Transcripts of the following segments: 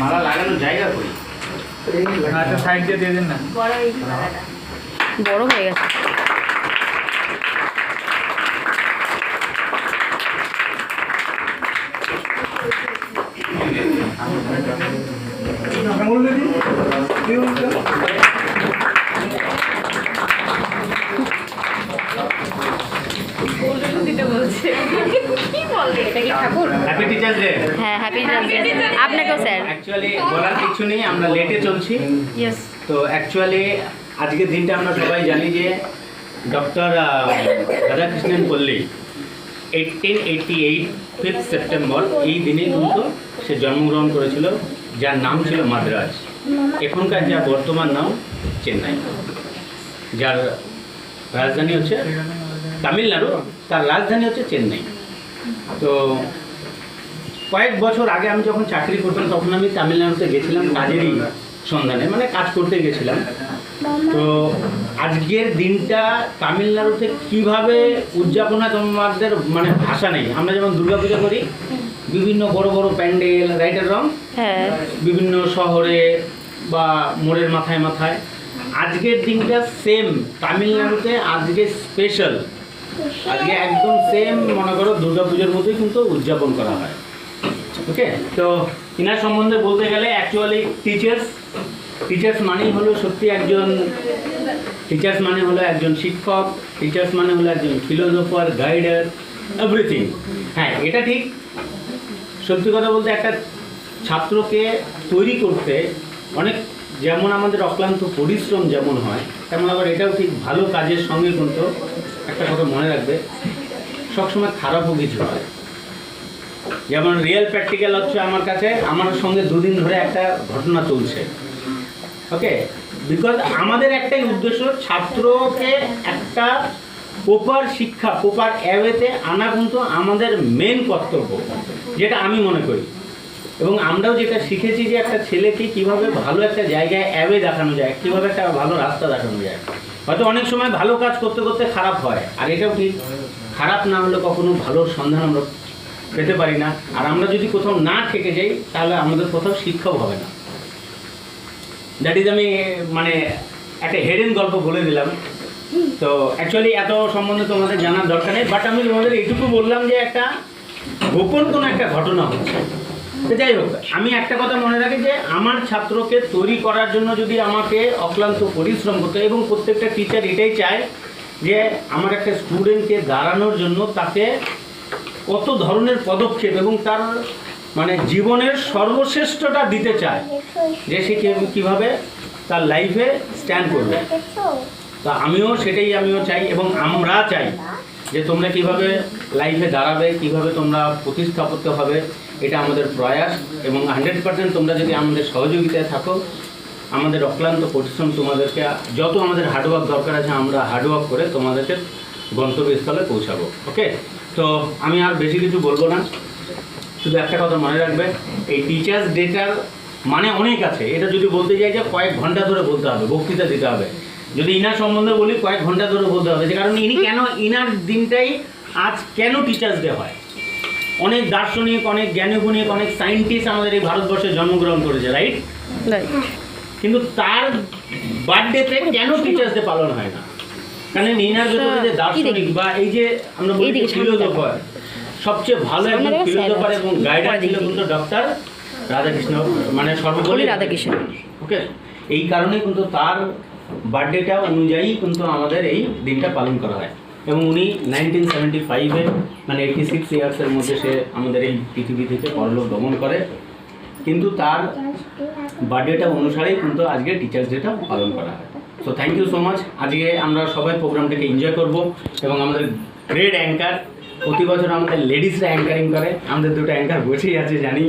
মালা লাগানোর জায়গা কই? আচ্ছা সাইড দিয়ে দিয়ে দিন না। বড় হয়ে গেছে। Happy teachers day. হ্যাঁ হ্যাপি টিচার্স ডে আপনাকেও স্যার। অ্যাকচুয়ালি বলার কিছু নেই, আমরা লেটে চলছি। ইয়েস। তো অ্যাকচুয়ালি আজকের দিনটা আমরা সবাই জানি যে ডক্টর রাধাকৃষ্ণন পল্লী 1888 5th সেপ্টেম্বর এই দিনে কিন্তু সে জন্মগ্রহণ করেছিল, যার নাম ছিল মাদ্রাজ। এখনকার যা বর্তমান নাম চেন্নাই, যার রাজধানী হচ্ছে তামিলনাড়ু, তার রাজধানী হচ্ছে চেন্নাই। তো কয়েক বছর আগে আমি যখন চাকরি করতাম তখন আমি তামিলনাড়ুতে গেছিলাম কাজেরই সন্ধানে, মানে কাজ করতে গেছিলাম। তো আজকের দিনটা তামিলনাড়ুতে কিভাবে উদযাপন হয় তোমাদের মানে ভাষা নেই। আমরা যেমন দুর্গাপূজা করি, বিভিন্ন বড় বড় প্যান্ডেল, রাইটের রং, হ্যাঁ বিভিন্ন শহরে বা মোড়ের মাথায় মাথায়। আজকের দিনটা সেম তামিলনাড়ুতে আজকে স্পেশাল, আজকে একদম সেম মনে করো দুর্গাপূজার মতোই কিন্তু উদযাপন করা হয়। ওকে, তো ইনার সম্বন্ধে বলতে গেলে অ্যাকচুয়ালি টিচার্স মানেই হলো সত্যি একজন, টিচার্স মানে হলো একজন শিক্ষক, টিচার্স মানে হলো একজন ফিলোসোফার, গাইডার, এভরিথিং। হ্যাঁ, এটা ঠিক। সত্যি কথা বলতে একটা ছাত্রকে তৈরি করতে অনেক, যেমন আমাদের অক্লান্ত পরিশ্রম যেমন হয়, তেমন আবার এটাও ঠিক ভালো কাজের সঙ্গে কিন্তু একটা কথা মনে রাখবে, সবসময় খারাপও কিছু হয়। যেমন রিয়েল প্র্যাকটিক্যাল হচ্ছে আমার কাছে, আমার সঙ্গে দুদিন ধরে একটা ঘটনা চলছে। ওকে, বিকজ আমাদের একটাই উদ্দেশ্য, ছাত্রকে একটা প্রপার শিক্ষা, প্রপার অ্যাওয়েতে আনা কিন্তু আমাদের মেন কর্তব্য, যেটা আমি মনে করি। এবং আমরাও যেটা শিখেছি যে একটা ছেলেকে কিভাবে ভালো একটা জায়গায় অ্যাওয়ে দেখানো যায়, কিভাবে একটা ভালো রাস্তা দেখানো যায়। হয়তো অনেক সময় ভালো কাজ করতে করতে খারাপ হয়, আর এটাও ঠিক, খারাপ না হলে কখনো ভালোর সন্ধান আমরা পেতে পারি না। আর আমরা যদি কোথাও না থেকে যাই তাহলে আমাদের কোথাও শিক্ষাও হবে না। দ্যাট ইজ, আমি মানে একটা হেডেন গল্প বলে দিলাম। তো অ্যাকচুয়ালি এত সম্বন্ধে তোমাদের জানার দরকার নেই, বাট আমি তোমাদের এইটুকু বললাম যে একটা গোপন কোনো একটা ঘটনা হচ্ছে। তো যাই হোক, আমি একটা কথা মনে রাখি যে আমার ছাত্রকে তৈরি করার জন্য যদি আমাকে অক্লান্ত পরিশ্রম করতে, এবং প্রত্যেকটা টিচার এটাই চায় যে আমার একটা স্টুডেন্টকে দাঁড়ানোর জন্য তাকে কত ধরনের পদক্ষেপ এবং তার মানে জীবনের সর্বশ্রেষ্ঠটা দিতে চায়, যে সে কীভাবে তার লাইফে স্ট্যান্ড করবে। তা আমিও চাই এবং আমরা চাই যে তোমরা কিভাবে লাইফে দাঁড়াবে, কিভাবে তোমরা প্রতিস্থাপিত হবে, এটা আমাদের প্রয়াস। এবং 100% তোমরা যদি আমাদের সহযোগিতায় থাকো, আমাদের অক্লান্ত পরিশ্রম তোমাদেরকে, যত আমাদের হার্ডওয়ার্ক দরকার আছে আমরা হার্ডওয়ার্ক করে তোমাদেরকে গন্তব্যস্থলে পৌঁছাবো। ওকে, তো আমি আর বেশি কিছু বলবো না, শুধু একটা কথা মনে রাখবে, এই টিচার্স ডেটার মানে অনেক আছে। এটা যদি বলতে যাই যে কয়েক ঘন্টা ধরে বলতে হবে, বক্তৃতা দিতে হবে। যদি ইনার সম্বন্ধে বলি কয়েক ঘন্টা ধরে বলতে হবে, যে কারণ ইনি কেন, ইনার দিনটাই আজ কেন টিচার্স ডে হয়। অনেক দার্শনিক, অনেক জ্ঞানীগুণিক, অনেক সায়েন্টিস্ট আমাদের এই ভারতবর্ষে জন্মগ্রহণ করেছে, রাইট? কিন্তু তার বার্থডেতে কেন টিচার্স ডে পালন হয় না? কারণ ইনার ভেতরে যে দার্শনিক বা এই যে আমরা বলি ফিলোসোফার, সবচেয়ে ভালো একজন ফিলোসোফার এবং গাইডার ছিল কিন্তু ডক্টর রাধাকৃষ্ণ, মানে সর্বপল্লী রাধাকৃষ্ণ। ওকে, এই কারণেই কিন্তু তার বার্থডেটা অনুযায়ী কিন্তু আমাদের এই দিনটা পালন করা হয়। এবং উনি 1975-এ মানে 86 ইয়ার্সের মধ্যে সে আমাদের এই পৃথিবী থেকে পরলোক গমন করে, কিন্তু তার বার্থডেটা অনুসারেই কিন্তু আজকে টিচার্স ডেটা পালন করা হয়। So thank you so much. আজকে আমরা সবাই প্রোগ্রামটাকে এনজয় করব এবং আমাদের গ্রেট অ্যাঙ্কার, প্রতি বছর আমাদের লেডিসরা অ্যাঙ্কারিং করে, আমাদের দুটো অ্যাঙ্কার বসেই আছে জানি,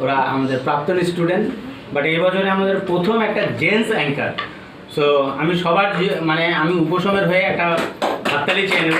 ওরা আমাদের প্রাক্তন স্টুডেন্ট, বাট এবছরে আমাদের প্রথম একটা জেন্টস অ্যাঙ্কার। সো আমি সবার মানে আমি উপশমের হয়ে একটা হাততালি চেয়ে নেব।